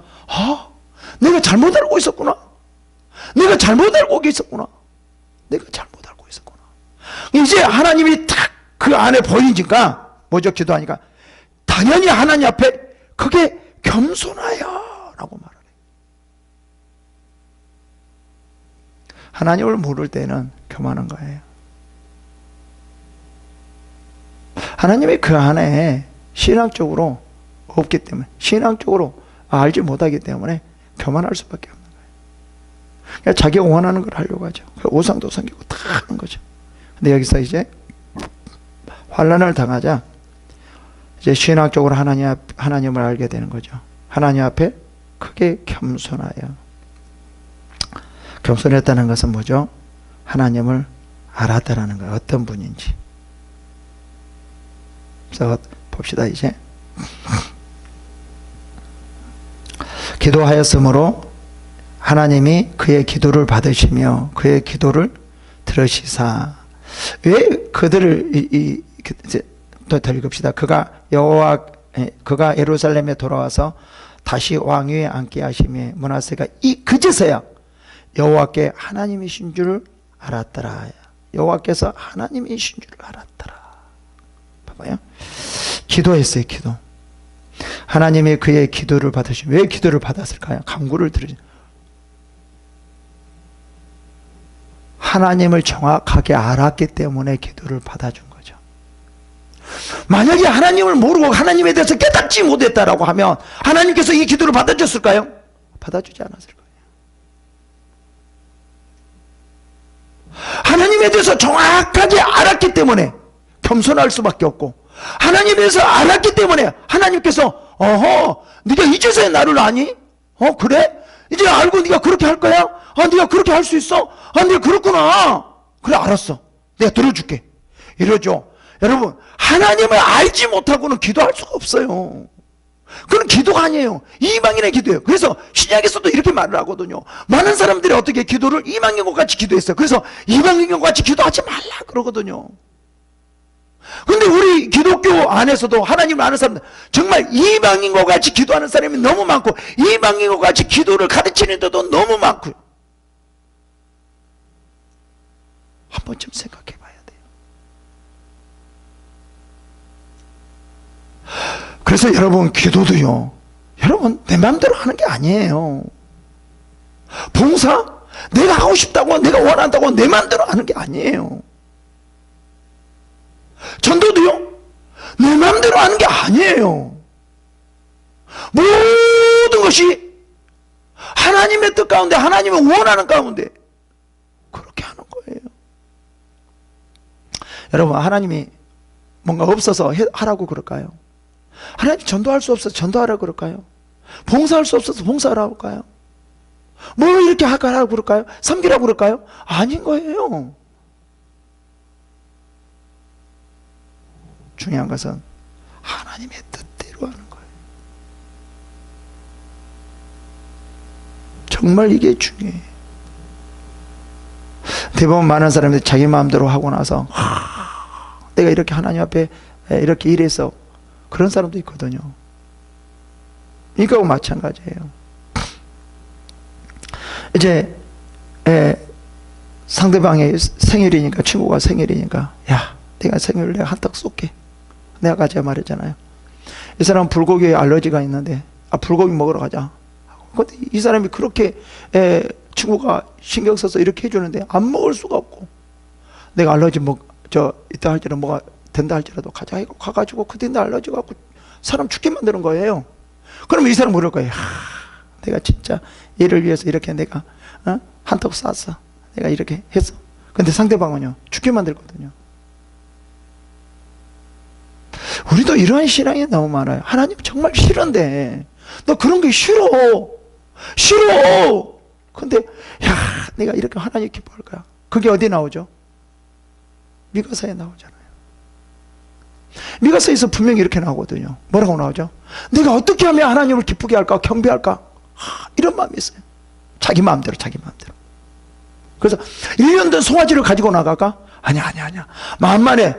A: 내가 잘못 알고 있었구나. 내가 잘못 알고 있었구나. 이제 하나님이 딱 그 안에 보이니까, 뭐죠? 기도하니까 당연히 하나님 앞에 크게 겸손하여 라고 말을 해요. 하나님을 모를 때는 교만한 거예요. 하나님이 그 안에 신앙적으로 없기 때문에, 신앙적으로 알지 못하기 때문에 교만할 수밖에 없는 거예요. 그러니까 자기가 원하는 걸 하려고 하죠. 우상도 섬기고 다 하는 거죠. 근데 여기서 이제 환난을 당하자 이제 신학적으로 하나님을 알게 되는 거죠. 하나님 앞에 크게 겸손하여. 겸손했다는 것은 뭐죠? 하나님을 알았다라는 거예요. 어떤 분인지. 그래서 봅시다. 이제 기도하였으므로 하나님이 그의 기도를 받으시며 그의 기도를 들으시사. 왜 그들을 이제 또 더 읽읍시다. 그가 예루살렘에 돌아와서 다시 왕위에 앉게 하시며 므낫세가 그제서야 여호와께 하나님이신 줄을 알았더라. 여호와께서 하나님이신 줄을 알았더라. 봐봐요. 기도했어요. 기도. 하나님이 그의 기도를 받으시며, 왜 기도를 받았을까요? 간구를 들으시. 하나님을 정확하게 알았기 때문에 기도를 받아준 거죠. 만약에 하나님을 모르고 하나님에 대해서 깨닫지 못했다라고 하면 하나님께서 이 기도를 받아줬을까요? 받아주지 않았을 거예요. 하나님에 대해서 정확하게 알았기 때문에 겸손할 수밖에 없고, 하나님에 대해서 알았기 때문에 하나님께서 네가 이제서야 나를 아니? 그래? 이제 알고 네가 그렇게 할 거야? 네가 그렇게 할 수 있어? 네가 그렇구나. 그래, 알았어. 내가 들어줄게. 이러죠. 여러분, 하나님을 알지 못하고는 기도할 수가 없어요. 그건 기도가 아니에요. 이방인의 기도예요. 그래서 신약에서도 이렇게 말을 하거든요. 많은 사람들이 어떻게 기도를 이방인과 같이 기도했어요. 그래서 이방인과 같이 기도하지 말라 그러거든요. 근데 우리 기독교 안에서도 하나님을 아는 사람들, 정말 이방인과 같이 기도하는 사람이 너무 많고, 이방인과 같이 기도를 가르치는 데도 너무 많고요. 한 번쯤 생각해 봐야 돼요. 그래서 여러분, 기도도요, 여러분 내 마음대로 하는 게 아니에요. 봉사? 내가 하고 싶다고, 내가 원한다고 내 마음대로 하는 게 아니에요. 전도도요, 내 마음대로 하는 게 아니에요. 모든 것이 하나님의 뜻 가운데, 하나님의 원하는 가운데 그렇게 하는 거예요. 여러분, 하나님이 뭔가 없어서 하라고 그럴까요? 하나님 전도할 수 없어서 전도하라고 그럴까요? 봉사할 수 없어서 봉사하라고 그럴까요? 뭐 이렇게 하라고 그럴까요? 섬기라고 그럴까요? 아닌 거예요. 중요한 것은 하나님의 뜻대로 하는 거예요. 정말 이게 중요해요. 대부분 많은 사람들이 자기 마음대로 하고 나서 내가 이렇게 하나님 앞에 이렇게 일해서, 그런 사람도 있거든요. 이거하고 마찬가지예요. 이제 상대방의 생일이니까, 친구가 생일이니까, 야, 내가 생일을 내가 한턱 쏠게, 내가 가자 말했잖아요. 이 사람은 불고기에 알러지가 있는데, 불고기 먹으러 가자. 근데 이 사람이 그렇게 친구가 신경 써서 이렇게 해주는데 안 먹을 수가 없고, 내가 알러지 이따 할지라도 뭐가 된다 할지라도 가자 하고 가가지고 그때인데 알러지 갖고 사람 죽게 만드는 거예요. 그러면 이 사람 모를 거예요. 내가 진짜 얘를 위해서 이렇게 내가 한턱 쐈어, 내가 이렇게 했어. 근데 상대방은요, 죽게 만들거든요. 우리도 이러한 신앙이 너무 많아요. 하나님 정말 싫은데, 너 그런 게 싫어. 근데 야, 내가 이렇게 하나님 기뻐할 거야. 그게 어디 나오죠? 미가서에 나오잖아요. 미가서에서 분명히 이렇게 나오거든요. 뭐라고 나오죠? 내가 어떻게 하면 하나님을 기쁘게 할까, 경배할까, 이런 마음이 있어요. 자기 마음대로. 그래서 1년 된 송아지를 가지고 나갈까? 아니야. 만만해,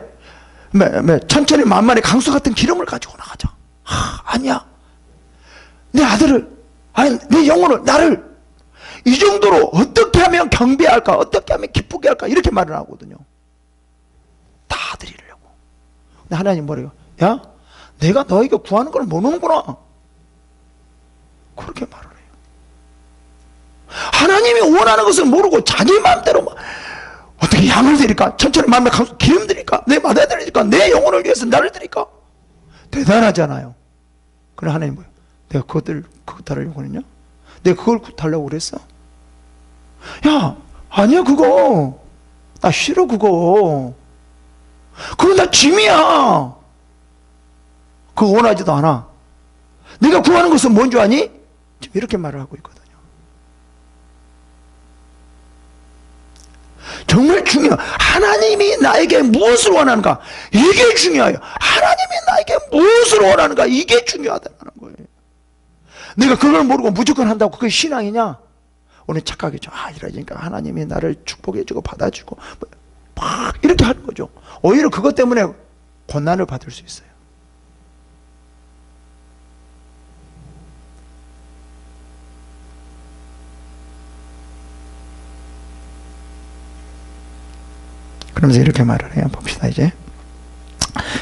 A: 천천히 만만해 강수 같은 기름을 가지고 나가자. 아니야, 내 아들을, 내 영혼을, 나를 이 정도로 어떻게 하면 경배할까, 어떻게 하면 기쁘게 할까, 이렇게 말을 하거든요. 다 드리려고. 근데 하나님 뭐래요? 야, 내가 너에게 구하는 걸 모르는구나, 그렇게 말을 해요. 하나님이 원하는 것을 모르고 자기 마음대로 어떻게 양을 드릴까, 천천히 마음에 강수 기름 드릴까, 내 마다 드릴까, 내 영혼을 위해서 나를 드릴까, 대단하잖아요. 그래, 하나님 뭐예요? 내가 그거 달라고 했냐? 내가 그걸 달라고 그랬어? 야, 아니야, 그거 나 싫어. 그거 나 짐이야. 그거 원하지도 않아. 네가 구하는 것은 뭔 줄 아니? 지금 이렇게 말을 하고 있거든요. 정말 중요해요. 하나님이 나에게 무엇을 원하는가, 이게 중요해요. 하나님이 나에게 무엇을 원하는가, 이게 중요하다는 거예요. 내가 그걸 모르고 무조건 한다고 그게 신앙이냐? 오늘 착각이죠. 이러니까 하나님이 나를 축복해주고 받아주고 막 이렇게 하는 거죠. 오히려 그것 때문에 고난을 받을 수 있어요. 그러면서 이렇게 말을 해요. 봅시다. 이제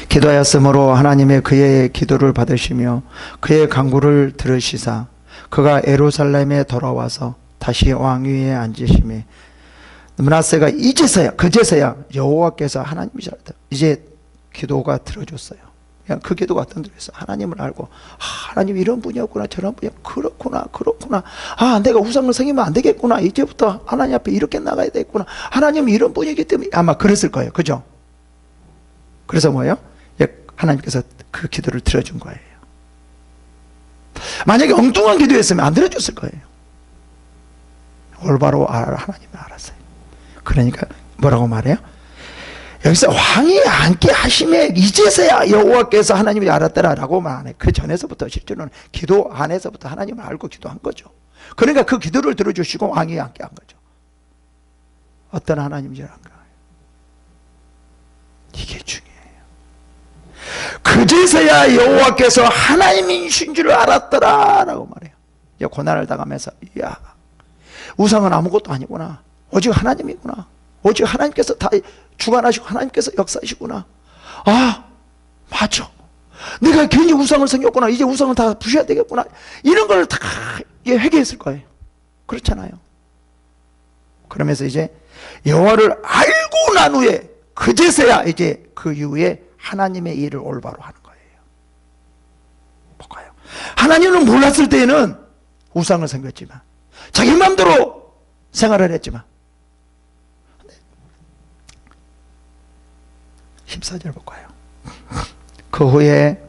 A: 기도하였으므로 하나님의 그의 기도를 받으시며 그의 간구를 들으시사 그가 예루살렘에 돌아와서 다시 왕위에 앉으심에 므낫세가 그제서야 여호와께서 하나님이시라 이제 기도가 들어줬어요. 그냥 그 기도가 어떤 들어있어. 하나님을 알고, 하나님 이런 분이었구나, 저런 분이었구나, 그렇구나. 내가 우상을 섬기면 안 되겠구나. 이제부터 하나님 앞에 이렇게 나가야 되겠구나. 하나님이 이런 분이기 때문에 아마 그랬을 거예요. 그죠? 그래서 뭐예요? 하나님께서 그 기도를 들어준 거예요. 만약에 엉뚱한 기도였으면 안 들어줬을 거예요. 올바로 하나님을 알았어요. 그러니까 뭐라고 말해요? 여기서 왕이 앉게 하심에 이제서야 여호와께서 하나님이 알았더라라고 말하네. 그 전에서부터 실제로는 기도 안에서부터 하나님을 알고 기도한 거죠. 그러니까 그 기도를 들어주시고 왕이 앉게 한 거죠. 어떤 하나님이란가, 이게 중요해요. 그제서야 여호와께서 하나님이신 줄 알았더라라고 말해요. 고난을 당하면서, 이야, 우상은 아무것도 아니구나, 오직 하나님이구나, 오직 하나님께서 다 주관하시고 하나님께서 역사하시구나. 맞아, 내가 괜히 우상을 섬겼구나. 이제 우상을 다 부셔야 되겠구나. 이런 걸 다 회개했을 거예요. 그렇잖아요. 그러면서 이제 여호와를 알고 난 후에 그제서야 이제 그 이후에 하나님의 일을 올바로 하는 거예요. 볼까요? 하나님을 몰랐을 때에는 우상을 섬겼지만 자기 마음대로 생활을 했지만 14절 볼까요? 그 후에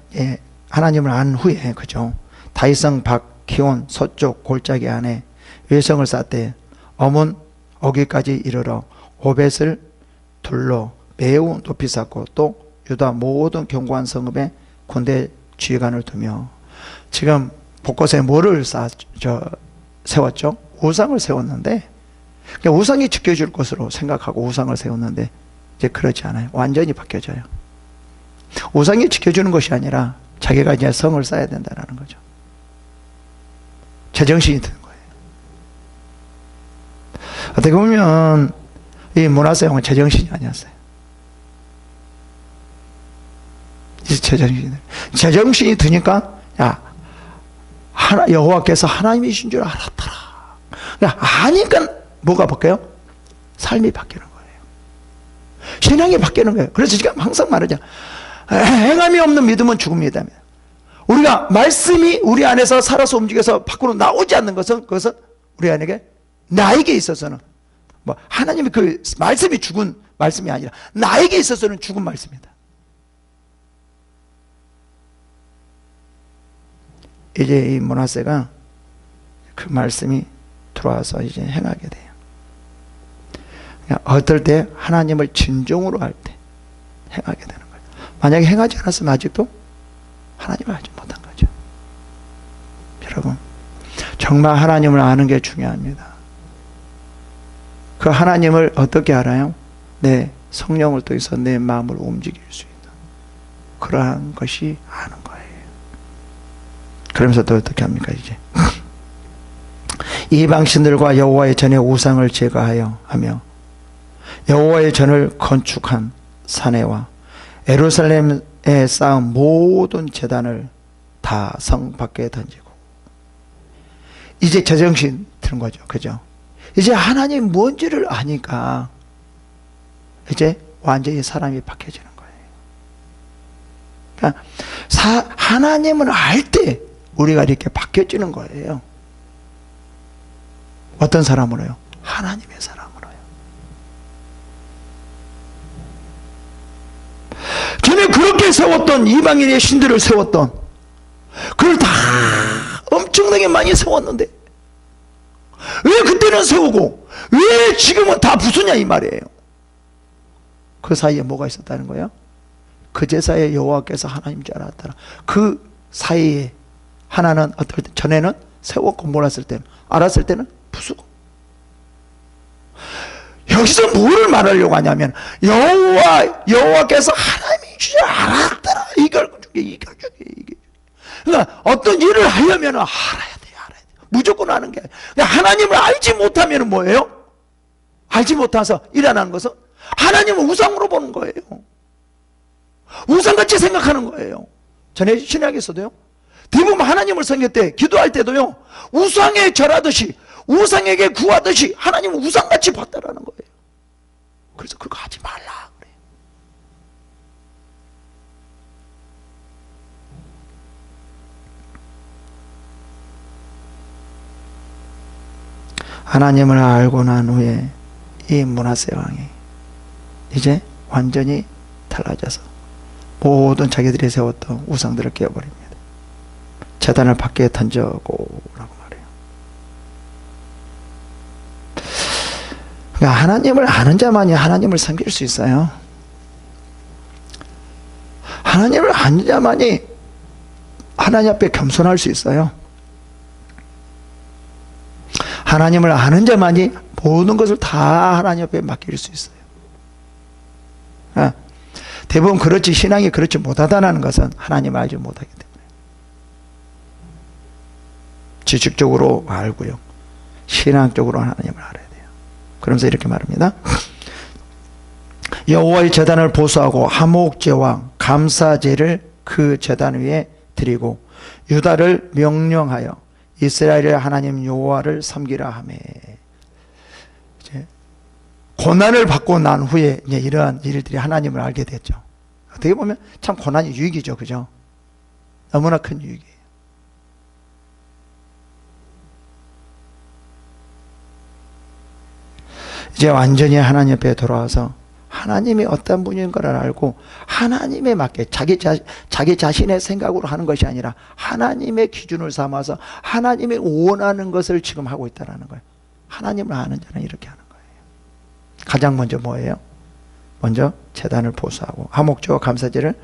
A: 하나님을 안 후에 그죠? 다윗성 밖 기온 서쪽 골짜기 안에 외성을 쌓되 어문 어기까지 이르러 오벳을 둘러 매우 높이 쌓고 또 유다 모든 견고한 성읍에 군대 지휘관을 두며 지금 곳곳에 뭐를 세웠죠? 우상을 세웠는데 우상이 지켜줄 것으로 생각하고 우상을 세웠는데 이제 그렇지 않아요. 완전히 바뀌어져요. 우상이 지켜주는 것이 아니라 자기가 이제 성을 쌓아야 된다는 거죠. 제정신이 드는 거예요. 어떻게 보면 이 므낫세 왕은 제정신이 아니었어요. 제정신이 드니까 여호와께서 하나님이신 줄 알았더라. 아니까 뭐가 바뀌어요? 삶이 바뀌는 거예요. 신앙이 바뀌는 거예요. 그래서 지금 항상 말하죠. 행함이 없는 믿음은 죽음이다. 우리가 말씀이 우리 안에서 살아서 움직여서 밖으로 나오지 않는 것은 그것은 우리 안에게 나에게 있어서는 뭐 하나님의 그 말씀이 죽은 말씀이 아니라 나에게 있어서는 죽은 말씀이다. 이제 이 므낫세가 그 말씀이 들어와서 이제 행하게 돼요. 어떨 때 하나님을 진정으로 할 때 행하게 되는 거예요. 만약에 행하지 않았으면 아직도 하나님을 알지 못한 거죠. 여러분, 정말 하나님을 아는 게 중요합니다. 그 하나님을 어떻게 알아요? 내 성령을 통해서 내 마음을 움직일 수 있는 그러한 것이 아는 거예요. 그러면서 또 어떻게 합니까 이제? 이방신들과 여호와의 전에 우상을 제거하여 하며 여호와의 전을 건축한 사내와 예루살렘에 쌓은 모든 제단을 다 성 밖에 던지고 이제 제정신 드는 거죠. 그죠? 이제 하나님 뭔지를 아니까 이제 완전히 사람이 바뀌어지는 거예요. 그러니까 하나님을 알 때 우리가 이렇게 바뀌어지는 거예요. 어떤 사람으로요? 하나님의 사람으로요. 전에 그렇게 세웠던 이방인의 신들을 세웠던 그걸 다 엄청나게 많이 세웠는데 왜 그때는 세우고 왜 지금은 다 부수냐 이 말이에요. 그 사이에 뭐가 있었다는 거예요? 그제사에 여호와께서 하나님인 줄 알았더라. 그 사이에 하나는 어떨 때 전에는 세웠고 몰랐을 때는 알았을 때는 부수고. 여기서 뭐를 말하려고 하냐면 여호와께서 하나님인 줄 알았더라. 이걸 주게. 그러니까 어떤 일을 하려면 알아야 돼요. 무조건 아는 게 아니라 하나님을 알지 못하면 뭐예요? 알지 못해서 일어나는 것은 하나님을 우상으로 보는 거예요. 우상같이 생각하는 거예요. 전에 신약에서도요. 대부분 하나님을 섬길 때 기도할 때도요. 우상에 절하듯이 우상에게 구하듯이 하나님을 우상같이 봤다라는 거예요. 그래서 그거 하지 말라 그래요. 하나님을 알고 난 후에 이 므낫세 왕이 이제 완전히 달라져서 모든 자기들이 세웠던 우상들을 깨어버립니다. 제단을 밖에 던져고 라고 말해요. 그러니까 하나님을 아는 자만이 하나님을 섬길 수 있어요. 하나님을 아는 자만이 하나님 앞에 겸손할 수 있어요. 하나님을 아는 자만이 모든 것을 다 하나님 앞에 맡길 수 있어요. 대부분 그렇지 신앙이 그렇지 못하다는 것은 하나님을 알지 못하기 때문에 지식적으로 알고요. 신앙적으로 하나님을 알아야 돼요. 그러면서 이렇게 말합니다. 여호와의 제단을 보수하고 화목제와 감사제를 그 제단 위에 드리고 유다를 명령하여 이스라엘의 하나님 여호와를 섬기라 하매. 이제 고난을 받고 난 후에 이제 이러한 일들이 하나님을 알게 됐죠. 어떻게 보면 참 고난이 유익이죠, 그죠? 너무나 큰 유익이에요. 이제 완전히 하나님 옆에 돌아와서 하나님이 어떤 분인 걸 알고 하나님에 맞게 자기 자신의 생각으로 하는 것이 아니라 하나님의 기준을 삼아서 하나님이 원하는 것을 지금 하고 있다는 거예요. 하나님을 아는 자는 이렇게 하는 거예요. 가장 먼저 뭐예요? 먼저 제단을 보수하고 화목제와 감사제를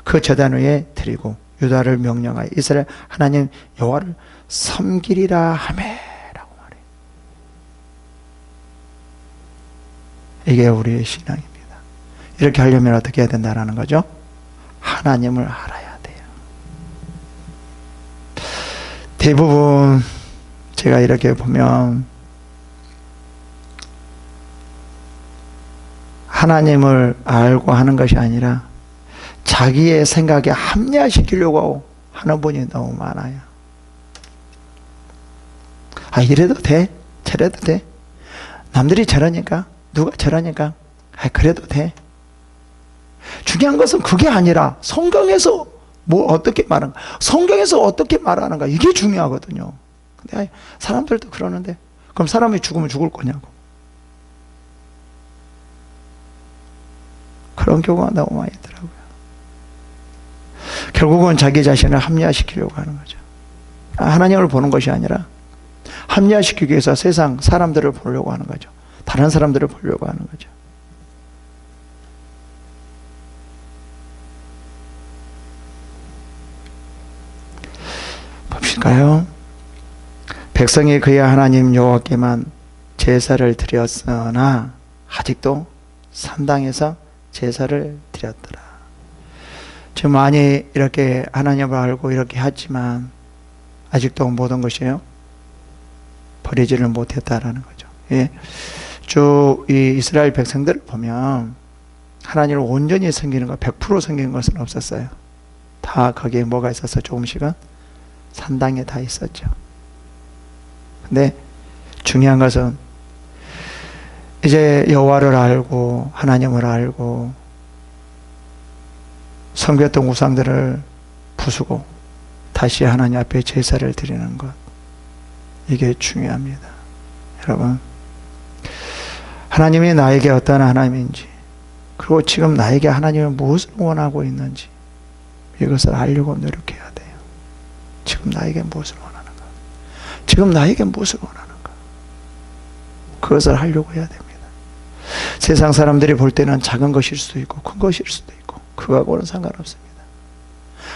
A: 그 제단 위에 드리고 유다를 명령하여 이스라엘 하나님 여호와를 섬기리라 하매라고 말해요. 이게 우리의 신앙입니다. 이렇게 하려면 어떻게 해야 된다는 거죠? 하나님을 알아야 돼요. 대부분 제가 이렇게 보면 하나님을 알고 하는 것이 아니라 자기의 생각에 합리화시키려고 하는 분이 너무 많아요. 아, 이래도 돼? 저래도 돼? 남들이 저러니까? 누가 저러니까? 아, 그래도 돼? 중요한 것은 그게 아니라 성경에서 뭐 어떻게 말하는가, 성경에서 어떻게 말하는가, 이게 중요하거든요. 근데 사람들도 그러는데 그럼 사람이 죽으면 죽을 거냐고. 그런 경우가 너무 많이 있더라고요. 결국은 자기 자신을 합리화시키려고 하는 거죠. 하나님을 보는 것이 아니라 합리화시키기 위해서 세상 사람들을 보려고 하는 거죠. 다른 사람들을 보려고 하는 거죠. 봅실까요? 백성이 그의 하나님 여호와께만 제사를 드렸으나 아직도 산당에서 제사를 드렸더라. 지금 많이 이렇게 하나님을 알고 이렇게 하지만 아직도 모든 것이요 버리지를 못했다라는 거죠. 예. 쭉 이 이스라엘 백성들을 보면 하나님을 온전히 섬기는 거 100% 섬기는 것은 없었어요. 다 거기에 뭐가 있었어? 조금씩은 산당에 다 있었죠. 근데 중요한 것은 이제 여호와를 알고 하나님을 알고 섬겼던 우상들을 부수고 다시 하나님 앞에 제사를 드리는 것, 이게 중요합니다. 여러분, 하나님이 나에게 어떤 하나님인지, 그리고 지금 나에게 하나님은 무엇을 원하고 있는지 이것을 알려고 노력해야 돼요. 지금 나에게 무엇을 원하는가, 지금 나에게 무엇을 원하는가, 그것을 하려고 해야 됩니다. 세상 사람들이 볼 때는 작은 것일 수도 있고 큰 것일 수도 있고 그거하고는 상관없습니다.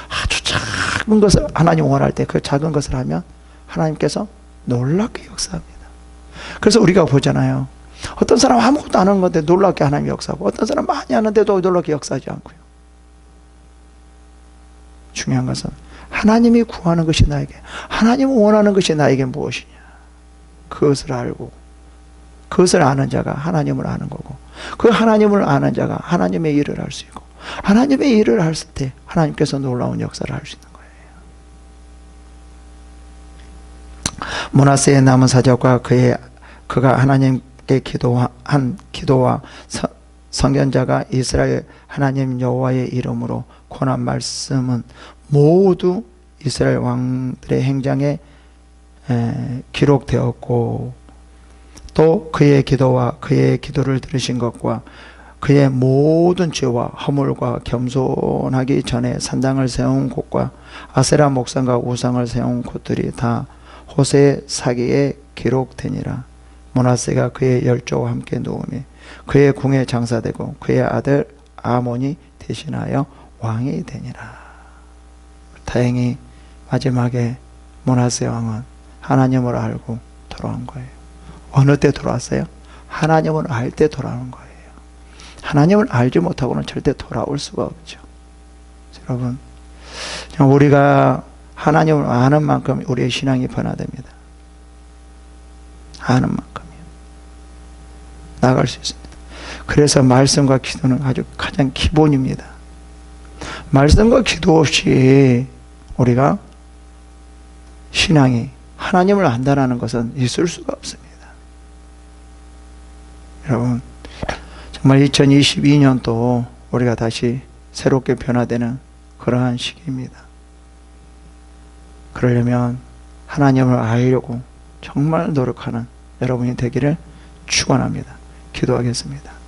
A: 아주 작은 것을 하나님 원할 때 그 작은 것을 하면 하나님께서 놀랍게 역사합니다. 그래서 우리가 보잖아요. 어떤 사람 아무것도 안 하는 건데 놀랍게 하나님이 역사하고, 어떤 사람 많이 하는데도 놀랍게 역사하지 않고요. 중요한 것은 하나님이 구하는 것이 나에게, 하나님이 원하는 것이 나에게 무엇이냐, 그것을 알고, 그것을 아는 자가 하나님을 아는 거고, 그 하나님을 아는 자가 하나님의 일을 할 수 있고, 하나님의 일을 할 때 하나님께서 놀라운 역사를 할 수 있는 거예요. 므낫세의 남은 사적과 그가 하나님께 기도한 기도와 선견자가 이스라엘 하나님 여호와의 이름으로 권한 말씀은 모두 이스라엘 왕들의 행장에 기록되었고, 또 그의 기도와 그의 기도를 들으신 것과 그의 모든 죄와 허물과 겸손하기 전에 산당을 세운 곳과 아세라 목상과 우상을 세운 곳들이 다 호세의 사기에 기록되니라. 므낫세가 그의 열조와 함께 누우며 그의 궁에 장사되고 그의 아들 아몬이 대신하여 왕이 되니라. 다행히 마지막에 므낫세 왕은 하나님을 알고 돌아온 거예요. 어느 때 돌아왔어요? 하나님을 알 때 돌아오는 거예요. 하나님을 알지 못하고는 절대 돌아올 수가 없죠. 여러분, 우리가 하나님을 아는 만큼 우리의 신앙이 변화됩니다. 아는 만큼이요. 나아갈 수 있습니다. 그래서 말씀과 기도는 아주 가장 기본입니다. 말씀과 기도 없이 우리가 신앙이 하나님을 안다라는 것은 있을 수가 없습니다. 여러분, 정말 2022년도 우리가 다시 새롭게 변화되는 그러한 시기입니다. 그러려면 하나님을 알려고 정말 노력하는 여러분이 되기를 축원합니다. 기도하겠습니다.